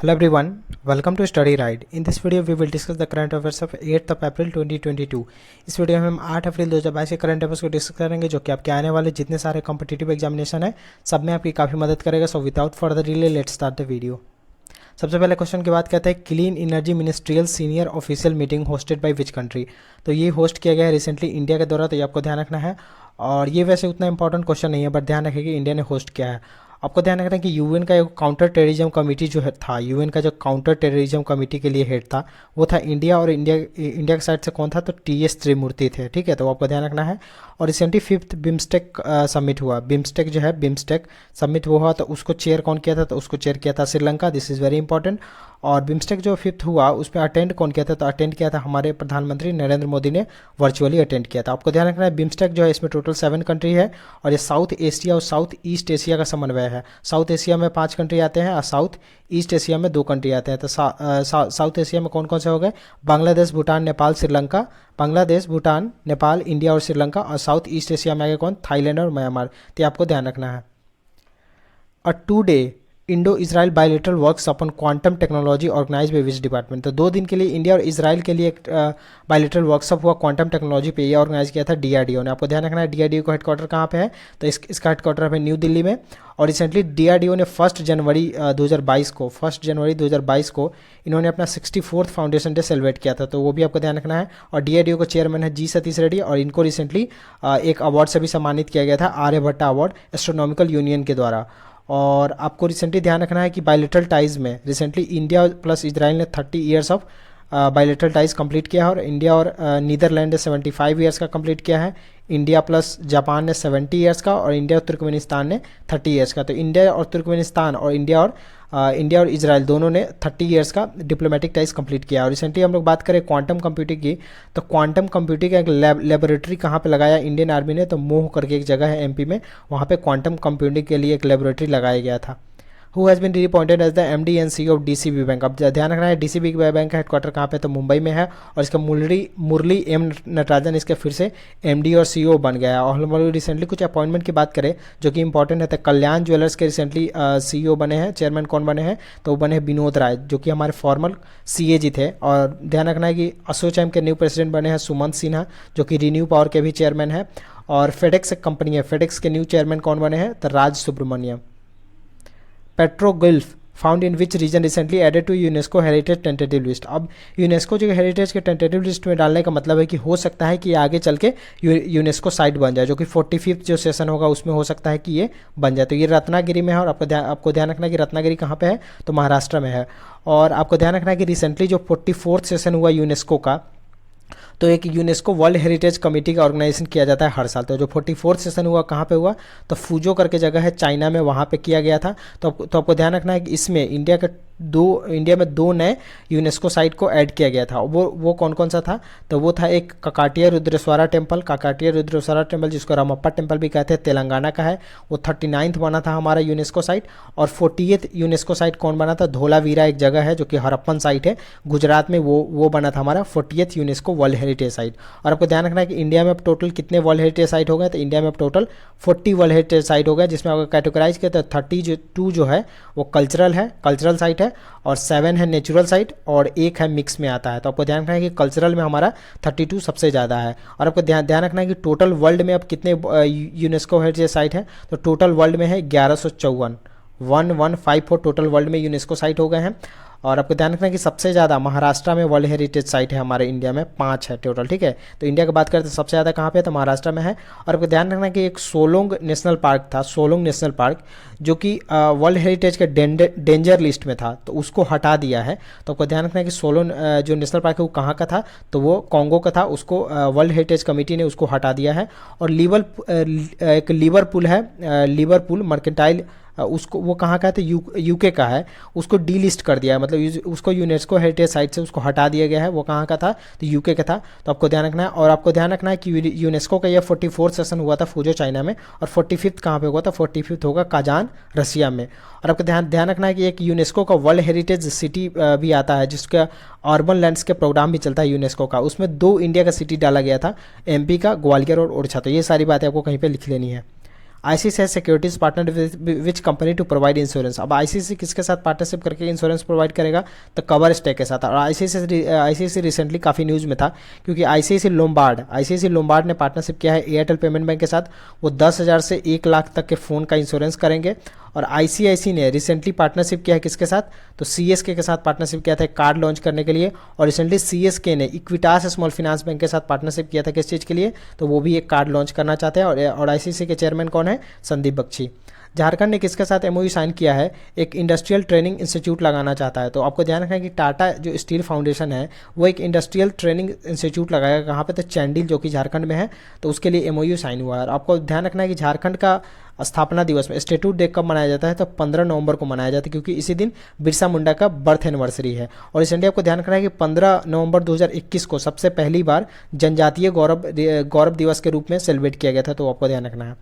Hello everyone, welcome to Study Ride. In this video we will discuss the current affairs of 8th of April 2022. इस video में हम 8 अप्रैल 2022 के current affairs को discuss करेंगे जो कि आपके आने वाले जितने सारे कॉम्पिटिटिव एग्जामिनेशन है सब में आपकी काफ़ी मदद करेगा. So without further delay let's start the video. सबसे पहले क्वेश्चन की बात करते हैं clean energy ministerial senior official meeting hosted by which country. तो ये होस्ट किया गया है रिसेंटली इंडिया के द्वारा, तो ये आपको ध्यान रखना है. और ये वैसे उतना इंपॉर्टेंट क्वेश्चन नहीं है बट ध्यान रखें कि इंडिया ने होस्ट किया है. आपको ध्यान रखना है कि यूएन का एक काउंटर टेररिज्म कमेटी जो था, यूएन का जो काउंटर टेररिज्म कमेटी के लिए हेड था वो था इंडिया. और इंडिया की साइड से कौन था, तो टीएस त्रिमूर्ति थे. ठीक है, तो आपको ध्यान रखना है. और रिसेंटली 5th बिम्स्टेक समिट हुआ. बिम्स्टेक जो है बिम्स्टेक समिट वो हुआ, तो उसको चेयर कौन किया था, तो उसको चेयर किया था Sri Lanka. This is very important. और बिम्स्टेक जो 5th हुआ उस पर अटेंड कौन किया था, तो अटेंड किया था हमारे प्रधानमंत्री नरेंद्र मोदी ने वर्चुअली अटेंड किया था. आपको ध्यान रखना है बिम्स्टेक जो है इसमें टोटल 7 कंट्री है और ये साउथ एशिया और साउथ ईस्ट एशिया का समन्वय है. साउथ एशिया में 5 कंट्री आते हैं और साउथ ईस्ट एशिया में 2 कंट्री आते हैं. तो साउथ एशिया में कौन कौन से हो गए, बांग्लादेश, भूटान, नेपाल, श्रीलंका. बांग्लादेश, भूटान, नेपाल, इंडिया और श्रीलंका. और साउथ ईस्ट एशिया में आगे कौन, थाईलैंड और म्यांमार. तो आपको ध्यान रखना है. A 2-day Indo Israel bilateral works upon quantum technology organise by which department. तो 2 दिन के लिए इंडिया और इसराइल के लिए एक बायलेटरल वर्कशॉप हुआ क्वांटम टेक्नोलॉजी पे. ये ऑर्गेनाइज किया था डीआरडीओ ने. आपको ध्यान रखना है डीआरडीओ का हेडक्वार्टर कहाँ पे है, तो इसका हेडक्वार्टर है न्यू दिल्ली में. और रिसेंटली डीआरडीओ ने 1 जनवरी 2022 को इन्होंने अपना 64th फाउंडेशन डे सेलिब्रेट किया था. तो वो भी आपको ध्यान रखना है. और डीआरडीओ को चेयरमैन है जी सतीश रेड्डी और इनको रिसेंटली एक अवार्ड से भी सम्मानित किया गया था, आर्यभट्टा अवार्ड एस्ट्रोनॉमिकल यूनियन के द्वारा. और आपको रिसेंटली ध्यान रखना है कि बायलेटरल टाइज में रिसेंटली इंडिया प्लस इजराइल ने 30 years of bilateral ties complete किया है. और इंडिया और नीदरलैंड ने 75 ईयर्स का कंप्लीट किया है. इंडिया प्लस जापान ने 70 ईयर्स का और इंडिया और तुर्कमेनिस्तान ने 30 ईयर्स का. तो इंडिया और तुर्कमेनिस्तान और इंडिया और इजराइल दोनों ने 30 ईयर्स का डिप्लोमेटिक टाइज कंप्लीट किया. और रिसेंटली हम लोग बात करें क्वांटम कंप्यूटिंग की, तो क्वांटम कंप्यूटिंग का एक लेबोरेटरी कहाँ पे लगाया इंडियन आर्मी ने, तो मोह करके एक जगह है एमपी में, वहाँ पे क्वांटम कंप्यूटिंग के लिए एक लेबोरेटरी लगाया गया था. Who has been reappointed as the MD and CEO of DCB bank. अब ध्यान रखना है डीसीबी बैंक का हेडक्वार्टर कहाँ पे, तो मुंबई में है. और इसका मुरली एम नटराजन इसके फिर से एमडी और सीईओ बन गया है. और हम लोग रिसेंटली कुछ अपॉइंटमेंट की बात करें जो कि इंपॉर्टेंट है, तो कल्याण ज्वेलर्स के रिसेंटली सीईओ बने हैं. चेयरमैन कौन बने हैं, तो वो बने हैं विनोद राय जो कि हमारे फॉर्मल सीएजी थे. और ध्यान रखना है कि एसोचैम के न्यू प्रेसिडेंट बने हैं सुमंत सिन्हा जो कि रिन्यू पावर के भी चेयरमैन है. और फेडेक्स एक कंपनी है, फेडेक्स के न्यू चेयरमैन कौन बने हैं, तो Raj Subramaniam. Petroglyph found in which region recently added to UNESCO heritage tentative list. अब यूनेस्को जो हेरिटेज के टेंटेटिव लिस्ट में डालने का मतलब है कि हो सकता है कि आगे चल के यूनेस्को साइट बन जाए, जो कि 45th जो सेशन होगा उसमें हो सकता है कि ये बन जाए. तो ये रत्नागिरी में है. और आपको ध्यान रखना है कि रत्नागिरी कहाँ पे है, तो महाराष्ट्र में है. और आपको ध्यान रखना है कि रिसेंटली जो 44th सेशन हुआ यूनेस्को का, तो एक यूनेस्को वर्ल्ड हेरिटेज कमेटी का ऑर्गेनाइजेशन किया जाता है हर साल. तो जो 44th सेशन हुआ कहाँ पे हुआ, तो फूजो करके जगह है चाइना में, वहाँ पे किया गया था. तो आपको ध्यान रखना है कि इसमें इंडिया में 2 नए यूनेस्को साइट को ऐड किया गया था. वो कौन कौन सा था, तो वो था एक काकाटिया रुद्रेश्वरा टेम्पल जिसको रामप्पा टेम्पल भी कहते हैं, तेलंगाना का है. वो 39th बना था हमारा यूनेस्को साइट. और 40th यूनेस्को साइट कौन बना था, धोलावीरा एक जगह है जो कि हरप्पन साइट है गुजरात में, वो बना था हमारा 40th UNESCO world heritage site. और आपको ध्यान रखना है कि इंडिया में अब टोटल कितने वर्ल्ड हेरिटेज साइट हो गए, तो इंडिया में अब टोटल 40 वर्ल्ड हेरिटेज साइट हो गए, जिसमें अगर कैटेगराइज किया तो 32 जो है वो कल्चरल साइट है. और 7 है नेचुरल साइट और 1 है मिक्स में आता है. तो आपको ध्यान रखना है कि कल्चरल में हमारा 32 सबसे ज़्यादा है. और आपको ध्यान रखना है कि टोटल वर्ल्ड में अब कितने यूनेस्को हेरिटेज साइट है, तो टोटल वर्ल्ड में है 1154 1154 टोटल वर्ल्ड में यूनेस्को साइट हो गए हैं. और आपको ध्यान रखना है कि सबसे ज़्यादा महाराष्ट्र में वर्ल्ड हेरिटेज साइट है हमारे इंडिया में, 5 है टोटल. ठीक है, तो इंडिया की बात करते हैं सबसे ज़्यादा कहाँ पे है, तो महाराष्ट्र में है. और आपको ध्यान रखना है कि एक सोलोंग नेशनल पार्क था, सोलोंग नेशनल पार्क जो कि वर्ल्ड हेरिटेज के डेंजर लिस्ट में था, तो उसको हटा दिया है. तो आपको ध्यान रखना है कि सोलोंग जो नेशनल पार्क है वो कहाँ का था, तो वो कॉन्गो का था. उसको वर्ल्ड हेरिटेज कमेटी ने उसको हटा दिया है. और एक लिवरपूल है, लिवरपूल मर्केंटाइल, उसको वो कहाँ का है, तो यूके का है. उसको डीलिस्ट कर दिया है, मतलब उसको यूनेस्को हेरिटेज साइट से उसको हटा दिया गया है. वो कहाँ का था, तो यूके का था. तो आपको ध्यान रखना है. और आपको ध्यान रखना है कि यूनेस्को का ये 44th सेशन हुआ था फूजो चाइना में. और 45th कहाँ पे हुआ था, 45th होगा काजान रसिया में. और आपको ध्यान रखना है कि एक यूनेस्को का वर्ल्ड हेरिटेज सिटी भी आता है जिसका अर्बन लैंड्स के प्रोग्राम भी चलता है यूनेस्को का. उसमें 2 इंडिया का सिटी डाला गया था, एमपी का, ग्वालियर और ओडिशा. तो ये सारी बातें आपको कहीं पर लिख लेनी है. ICICI securities partner which company to provide insurance. अब आईसीआईसीआई किसके साथ पार्टनरशिप करके इंश्योरेंस प्रोवाइड करेगा, तो कवर स्टेक के साथ। और आईसीआईसीआई रिसेंटली काफ़ी न्यूज़ में था, क्योंकि आईसीआईसीआई लोम्बार्ड ने पार्टनरशिप किया है एयरटेल पेमेंट बैंक के साथ। वो 10,000 से 1 लाख तक के फ़ोन का इंश्योरेंस करेंगे। और आईसीआईसीआई ने रिसेंटली पार्टनरशिप किया है किसके साथ, तो सीएसके के साथ पार्टनरशिप किया था एक कार्ड लॉन्च करने के लिए। और रिसेंटली सीएसके ने इक्विटास स्मॉल फाइनेंस बैंक के साथ पार्टनरशिप किया था किस चीज़ के लिए, तो वो भी एक कार्ड लॉन्च करना चाहते हैं। और आईसीआईसीआई के चेयरमैन कौन है, संदीप बख्शी। झारखंड ने किसके साथ एमओयू साइन किया है, एक इंडस्ट्रियल ट्रेनिंग इंस्टीट्यूट लगाना चाहता है। तो आपको ध्यान रखना है कि टाटा जो स्टील फाउंडेशन है वो एक इंडस्ट्रियल ट्रेनिंग इंस्टीट्यूट लगाएगा कहाँ पे, तो चैंडिल जो कि झारखंड में है। तो उसके लिए एमओयू साइन हुआ है। और आपको ध्यान रखना है कि झारखंड का स्थापना दिवस में स्टेट्यूट डे कब मनाया जाता है, तो 15 नवंबर को मनाया जाता है, क्योंकि इसी दिन बिरसा मुंडा का बर्थ एनिवर्सरी है। और रिसेंटली आपको ध्यान रखना है कि 15 नवंबर 2021 को सबसे पहली बार जनजातीय गौरव दिवस के रूप में सेलिब्रेट किया गया था। तो आपको ध्यान रखना है।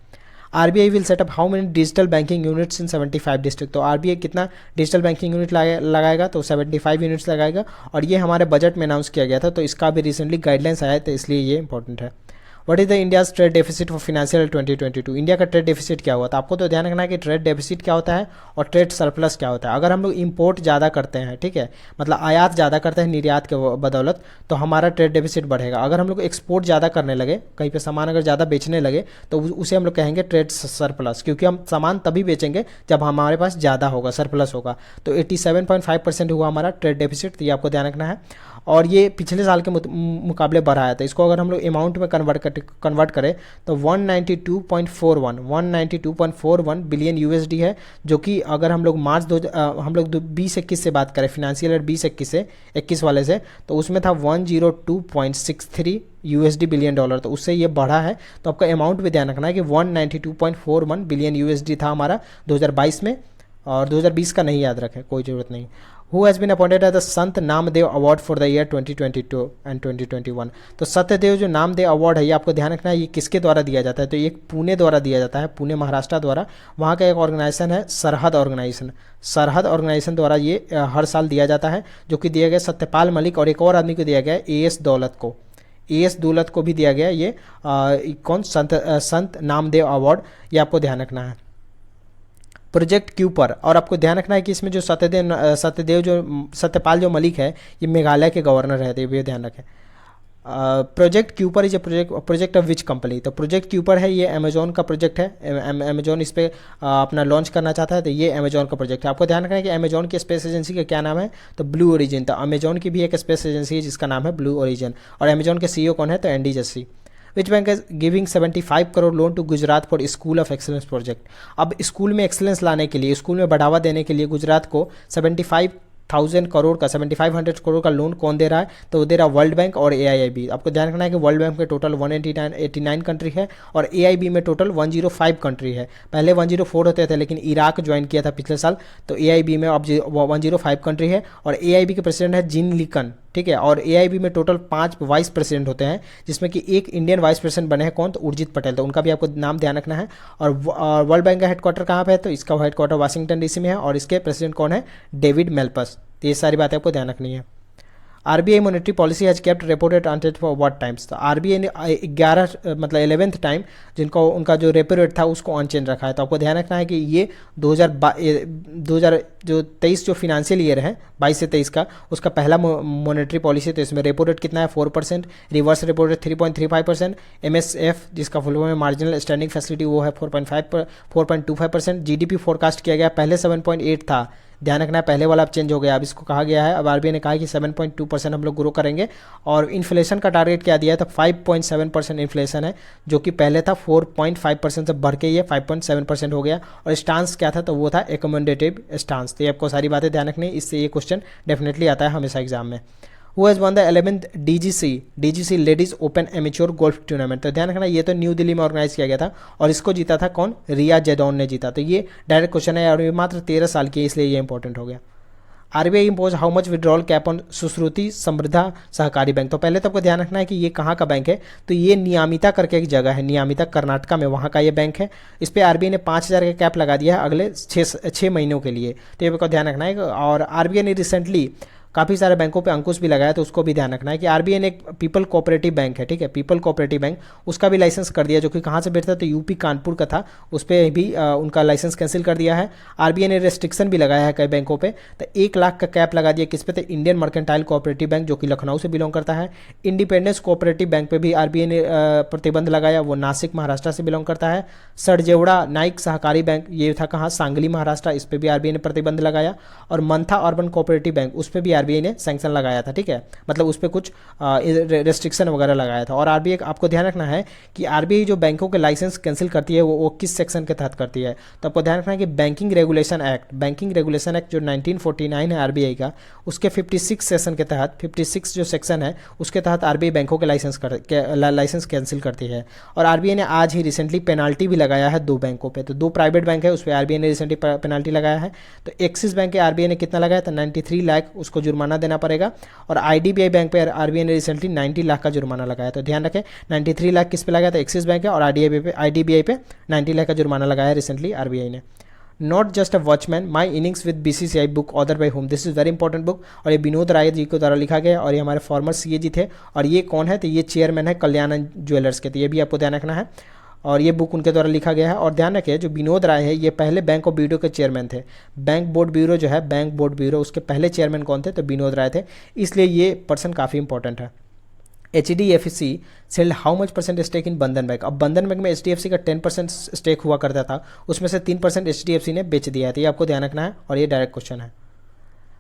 RBI will set up how many digital banking units in 75 district. तो आरबीआई कितना डिजिटल बैंकिंग यूनिट लगाएगा, तो 75 यूनिट्स लगाएगा। और ये हमारे बजट में अनाउंस किया गया था, तो इसका भी रिसेंटली गाइडलाइंस आया है, तो इसलिए ये इंपॉर्टेंट है। What is the India's trade deficit for financial 2022। India का ट्रेड डेफिसिट क्या हुआ था, आपको तो ध्यान रखना है कि ट्रेड डेफिसिट क्या होता है और ट्रेड सरप्लस क्या होता है। अगर हम लोग इंपोर्ट ज़्यादा करते हैं, ठीक है, मतलब आयात ज़्यादा करते हैं निर्यात के बदौलत, तो हमारा ट्रेड डेफिसिट बढ़ेगा। अगर हम लोग एक्सपोर्ट ज़्यादा करने लगे, कहीं पे सामान अगर ज़्यादा बेचने लगे, तो उसे हम लोग कहेंगे ट्रेड सरप्लस, क्योंकि हम सामान तभी बेचेंगे जब हमारे पास ज़्यादा होगा, सरप्लस होगा। तो 87.5% हुआ हमारा ट्रेड डेफिसिट, तो ये आपको ध्यान रखना है। और ये पिछले साल के मुकाबले बढ़ा है। तो इसको अगर हम लोग अमाउंट में कन्वर्ट करें तो 192.41 बिलियन यूएसडी है, जो कि अगर हम लोग हम लोग 2021 से बात करें, फाइनेंशियल ईयर 2021 से 21 वाले से, तो उसमें था 102.63 यूएसडी बिलियन डॉलर, तो उससे ये बढ़ा है। तो आपका अमाउंट भी ध्यान रखना है कि 192.41 बिलियन यूएसडी था हमारा 2022 में, और 2020 का नहीं याद रखें, कोई ज़रूरत नहीं। Who has been appointed as the Sant Namdev award for the year 2022 and 2021। तो सत्यदेव जो नामदेव अवार्ड है, ये आपको ध्यान रखना है ये किसके द्वारा दिया जाता है, तो ये पुणे द्वारा दिया जाता है, पुणे महाराष्ट्र द्वारा। वहाँ का एक ऑर्गेनाइजेशन है सरहद ऑर्गेनाइजेशन द्वारा ये हर साल दिया जाता है, जो कि दिया गया सत्यपाल मलिक और एक और आदमी को दिया गया है एएस दौलत को भी दिया गया ये कौन संत नामदेव अवार्ड, ये आपको ध्यान रखना है। प्रोजेक्ट क्यू पर, और आपको ध्यान रखना है कि इसमें जो सत्यपाल जो मलिक है, ये मेघालय के गवर्नर रहते हैं, ये ध्यान रखें। प्रोजेक्ट क्यू पर is a project of which company. तो प्रोजेक्ट क्यू पर है, ये अमेजोन का प्रोजेक्ट है। अमेजोन इस पर अपना लॉन्च करना चाहता है, तो ये अमेजोन का प्रोजेक्ट है। आपको ध्यान रखना है कि अमेजोन की स्पेस एजेंसी का क्या नाम है, तो ब्लू ओरिजिन। तो अमेजोन की भी एक स्पेस एजेंसी है जिसका नाम है ब्लू ओरिजिन। और अमेजोन के सीईओ कौन है, तो Andy Jassy. Which bank is giving 75 crore loan to Gujarat for school of excellence project. अब स्कूल में एक्सेलेंस लाने के लिए, स्कूल में बढ़ावा देने के लिए गुजरात को 7500 करोड़ का लोन कौन दे रहा है, तो वो दे रहा है वर्ल्ड बैंक और एआईआईबी। आपको ध्यान रखना है कि वर्ल्ड बैंक में टोटल 189 कंट्री है और एआईबी में टोटल 105 कंट्री है। पहले 104 होते थे, लेकिन इराक ज्वाइन किया था पिछले साल, तो एआईबी में अब 105 कंट्री है। और एआईबी के प्रेसिडेंट है जिन लिकन, ठीक है। और एआईबी में टोटल 5 वाइस प्रेसिडेंट होते हैं, जिसमें कि एक इंडियन वाइस प्रेसिडेंट बने हैं कौन, तो उर्जित पटेल, तो उनका भी आपको नाम ध्यान रखना है। और वर्ल्ड बैंक का हेडक्वार्टर कहाँ पे है, तो इसका हेडक्वार्टर वाशिंगटन डीसी में है, और इसके प्रेसिडेंट कौन है, डेविड मेल्पस। तो ये सारी बातें आपको ध्यान रखनी है। RBI monetary policy has kept repo rate unchanged for what times. तो आरबीआई ने 11th टाइम जिनको उनका जो रेपो रेट था उसको अनचेंज रखा है। तो आपको ध्यान रखना है कि ये 2023 जो फिनेंशियल ईयर है 22 से 23 का, उसका पहला मॉनेटरी पॉलिसी। तो इसमें रेपो रेट कितना है, 4%, रिवर्स रेपो रेट 3.35%, एमएसएफ जिसका फुल फॉर्म है मार्जिनल स्टैंडिंग फैसिलिटी, वो है 4.25%। जीडीपी फोरकास्ट किया गया, पहले 7.8 था, ध्यान रखना है पहले वाला अब चेंज हो गया, अब इसको कहा गया है, अब आरबीआई ने कहा कि 7.2% हम लोग ग्रो करेंगे। और इन्फ्लेशन का टारगेट क्या दिया है, तो 5.7% इन्फ्लेशन है, जो कि पहले था 4.5% से बढ़ के ये 5.7% हो गया। और स्टांस क्या था, तो वो था एकोमोडेटिव स्टांस। तो ये आपको सारी बातें ध्यान रखनी है, इससे ये क्वेश्चन डेफिनेटली आता है हमेशा एग्जाम में। Who has one the 11th DGC ladies open amateur golf tournament. तो ध्यान रखना ये तो न्यू दिल्ली में ऑर्गेनाइज किया गया था, और इसको जीता था कौन, रिया जेडॉन ने जीता। तो ये डायरेक्ट क्वेश्चन है, और ये मात्र 13 साल की है, इसलिए ये इंपॉर्टेंट हो गया। RBI impose how much withdrawal cap on सुश्रुति समृद्धा सहकारी बैंक। तो पहले तो आपको ध्यान रखना है कि ये कहाँ का बैंक है, तो ये नियामिता करके एक जगह है, नियामिता कर्नाटका में, वहाँ का ये बैंक है। इस पर आरबीआई ने 5,000 का कैप लगा दिया है अगले 6 महीनों के लिए, तो ये आपको ध्यान रखना है। और आरबीआई ने रिसेंटली काफ़ी सारे बैंकों पे अंकुश भी लगाया, तो उसको भी ध्यान रखना है कि आरबीआई ने एक पीपल कोऑपरेटिव बैंक है, ठीक है, पीपल कोऑपरेटिव बैंक, उसका भी लाइसेंस कर दिया, जो कि कहाँ से बैठता था, तो यूपी कानपुर का था, उस पर भी उनका लाइसेंस कैंसिल कर दिया है। आरबीआई ने रेस्ट्रिक्शन भी लगाया है कई बैंकों पे, तो 1 लाख का कैप लगा दिया किस पे, तो इंडियन मर्केंटाइल कोऑपरेटिव बैंक जो कि लखनऊ से बिलोंग करता है। इंडिपेंडेंस कोऑपरेटिव बैंक पे भी आरबीआई ने प्रतिबंध लगाया, वो नासिक महाराष्ट्र से बिलोंग करता है। सड़जेवड़ा नाइक सहकारी बैंक, ये था कहाँ, सांगली महाराष्ट्र, इस पर भी आरबीआई ने प्रतिबंध लगाया। और मंथा अर्बन कोऑपरेटिव बैंक, उस पर भी आरबीआई ने सैंक्शन लगाया था, ठीक है, मतलब उस पर कुछ रेस्ट्रिक्शन वगैरह लगाया था। और आरबीआई आपको ध्यान रखना है कि आरबीआई जो बैंकों के लाइसेंस कैंसिल करती है वो किस सेक्शन के तहत करती है, तो आपको ध्यान रखना है कि बैंकिंग रेगुलेशन एक्ट जो 1949 है आरबीआई का, उसके 56 सेशन के तहत, 56 जो सेक्शन है उसके तहत आरबीआई बैंकों के लाइसेंस कैंसिल करती है। और आरबीआई ने आज ही रिसेंटली पेनाल्टी भी लगाया है 2 बैंकों पे, तो 2 प्राइवेट बैंक है उस पर आरबीआई ने रिसेंटली पेनाल्टी लगाया है। तो एक्सिस बैंक के आरबीआई ने कितना लगाया था, 93 लाख उसको जुर्माना देना पड़ेगा। और आईडीबीआई बैंक पे आरबीआई ने रिसेंटली 90 लाख का जुर्माना लगाया, तो ध्यान रखें 93 लाख किस पे लगाया था, एक्सिस बैंक है, और आईडीबीआई पे 90 लाख का जुर्माना लगाया रिसेंटली आरबीआई ने। Not just a watchman, my innings with BCCI book other by home, this is very important book, और ये विनोद राय जी के द्वारा लिखा गया है, और ये हमारे फॉर्मर सीए जी थे। और ये कौन है, तो ये चेयरमैन है कल्याण ज्वेलर्स के, तो ये भी आपको ध्यान रखना है, और ये बुक उनके द्वारा लिखा गया है। और ध्यान रखिए जो विनोद राय है ये पहले बैंक ऑफ ब्यूरो के चेयरमैन थे। बैंक बोर्ड ब्यूरो जो है, बैंक बोर्ड ब्यूरो, उसके पहले चेयरमैन कौन थे, तो विनोद राय थे, इसलिए ये पर्सन काफ़ी इंपॉर्टेंट है। HDFC sold how much percent stake in Bandhan bank, अब बंधन बैंक में HDFC का 10% स्टेक हुआ करता था, उसमें से 3% HDFC ने बेच दिया है, तो ये आपको ध्यान रखना है, और ये डायरेक्ट क्वेश्चन है।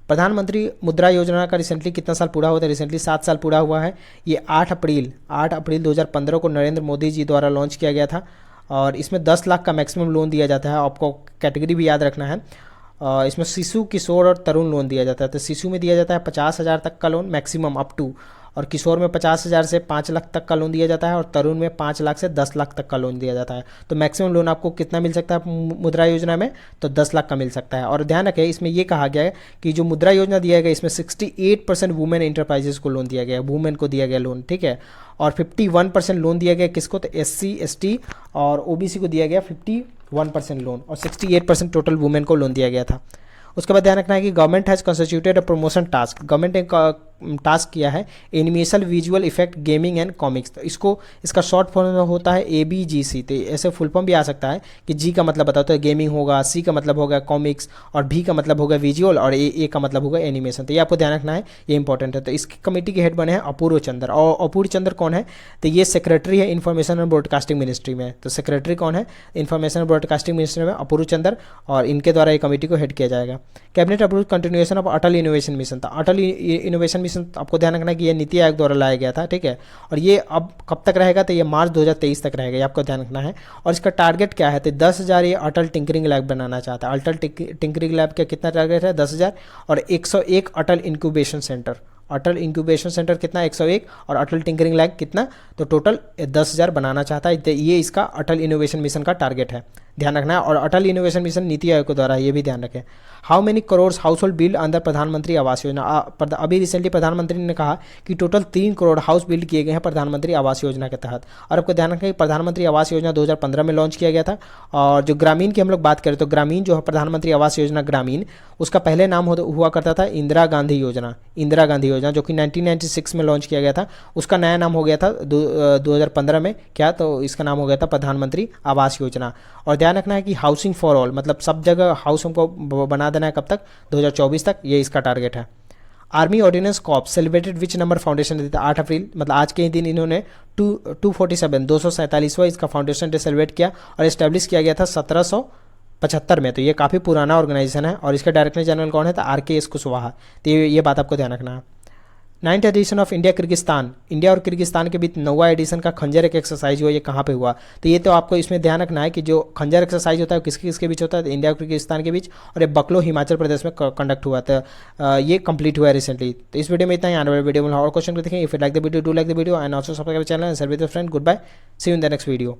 प्रधानमंत्री मुद्रा योजना का रिसेंटली कितना साल पूरा हुआ था, रिसेंटली 7 साल पूरा हुआ है। ये 8 अप्रैल 2015 को नरेंद्र मोदी जी द्वारा लॉन्च किया गया था, और इसमें 10 लाख का मैक्सिमम लोन दिया जाता है, आपको कैटेगरी भी याद रखना है। इसमें शिशु, किशोर और तरुण लोन दिया जाता है, तो शिशु में दिया जाता है 50,000 तक का लोन मैक्सिमम अप टू, और किशोर में 50,000 से 5 लाख तक का लोन दिया जाता है, और तरुण में 5 लाख से 10 लाख तक का लोन दिया जाता है। तो मैक्सिमम लोन आपको कितना मिल सकता है मुद्रा योजना में, तो 10 लाख का मिल सकता है। और ध्यान रखें इसमें ये कहा गया है कि जो मुद्रा योजना दिया गया इसमें 68% वुमेन इंटरप्राइजेस को लोन दिया गया, वुमेन को दिया गया लोन, ठीक है। और 51% लोन दिया गया किसको, तो SC ST और OBC को दिया गया 51% लोन, और 68% टोटल वुमेन को लोन दिया गया था। उसके बाद ध्यान रखना है कि government has constituted a promotion task, government ने टास्क किया है animation visual effect gaming and comics, तो इसका शॉर्ट फॉर्म होता है ABGC, तो ऐसे फुल फॉर्म भी आ सकता है कि G का मतलब बताओ तो गेमिंग होगा, C का मतलब होगा कॉमिक्स, और V का मतलब होगा विजुअल, और A का मतलब होगा एनिमेशन, तो ये आपको ध्यान रखना है, ये इंपॉर्टेंट है। तो इसकी कमेटी के हेड बने हैं अपूर्व चंद्र, और अपूर्व चंद्र कौन है, तो ये सेक्रेटरी है इन्फॉर्मेशन एंड ब्रॉडकास्टिंग मिनिस्ट्री में, तो सेक्रेटरी कौन है इन्फॉर्मेशन एंड ब्रॉडकास्टिंग मिनिस्ट्री में, अपूर्व चंद्र, और इनके द्वारा ये कमेटी को हेड किया जाएगा। Cabinet approve continuation of Atal innovation mission, तो अटल इनोवेशन मिशन आपको ध्यान रखना कि ये नीति आयोग द्वारा लाया गया था, ठीक है, और ये अब कब तक रहेगा, तो ये मार्च 2023 तक रहेगा, ये आपको ध्यान रखना है। और इसका टारगेट क्या है, तो 10,000 ये अटल टिंकरिंग लैब बनाना चाहता है। अटल टिंकरिंग लैब का कितना टारगेट है, 10,000, और 101 अटल इंक्यूबेशन सेंटर, अटल इंक्यूबेशन सेंटर कितना 101, और अटल टिंकरिंग लैब कितना, तो टोटल 10,000 बनाना चाहता है, तो ये इसका अटल इनोवेशन मिशन का टारगेट है, ध्यान रखना है। और अटल इनोवेशन मिशन नीति आयोग के द्वारा, ये भी ध्यान रखें। How many crore house hold build under प्रधानमंत्री आवास योजना, अभी रिसेंटली प्रधानमंत्री ने कहा कि टोटल 3 करोड़ हाउस बिल्ड किए गए हैं प्रधानमंत्री आवास योजना के तहत। और आपको ध्यान रखें कि प्रधानमंत्री आवास योजना 2015 में लॉन्च किया गया था। और जो ग्रामीण की हम लोग बात करें तो ग्रामीण जो है प्रधानमंत्री आवास योजना ग्रामीण, उसका पहले नाम हुआ करता था इंदिरा गांधी योजना, इंदिरा गांधी योजना जो कि 1996 में लॉन्च किया गया था, उसका नया नाम हो गया था 2015 में, क्या, तो इसका नाम हो गया था प्रधानमंत्री आवास योजना। और ध्यान रखना है कि हाउसिंग फॉर ऑल, मतलब सब जगह हाउस हमको बना देना है, कब तक, 2024 तक, ये इसका टारगेट है। Army ordinance corps celebrated which number foundation day, 8 अप्रैल, मतलब आज के ही दिन इन्होंने 247वां इसका फाउंडेशन डे सेलिब्रेट किया, और इस्टेब्लिश किया गया था 1775 में, तो ये काफ़ी पुराना ऑर्गेनाइजेशन है। और इसका डायरेक्टर जनरल कौन है, तो RKS कुशवाहा, तो ये बात आपको ध्यान रखना है। 9th edition of India Kyrgyzstan, India और किर्गिस्तान के बीच 9वां एडिशन का खंजर एक एक्सरसाइज हुआ, ये कहाँ पे हुआ, तो ये तो आपको इसमें ध्यान रखना है कि जो खंजर एक्सरसाइज होता है किसके किसके बीच होता है, तो इंडिया और किर्गिस्तान के बीच, और ये बकलो हिमाचल प्रदेश में कंडक्ट हुआ था, ये कंप्लीट हुआ है रिसेंटली। तो इस वीडियो में इतना ही, आने वाले वीडियो में और क्वेश्चन को देखें। If you like the video, do like the video and also subscribe channel and share with your friend. Good bye, see you in the next video.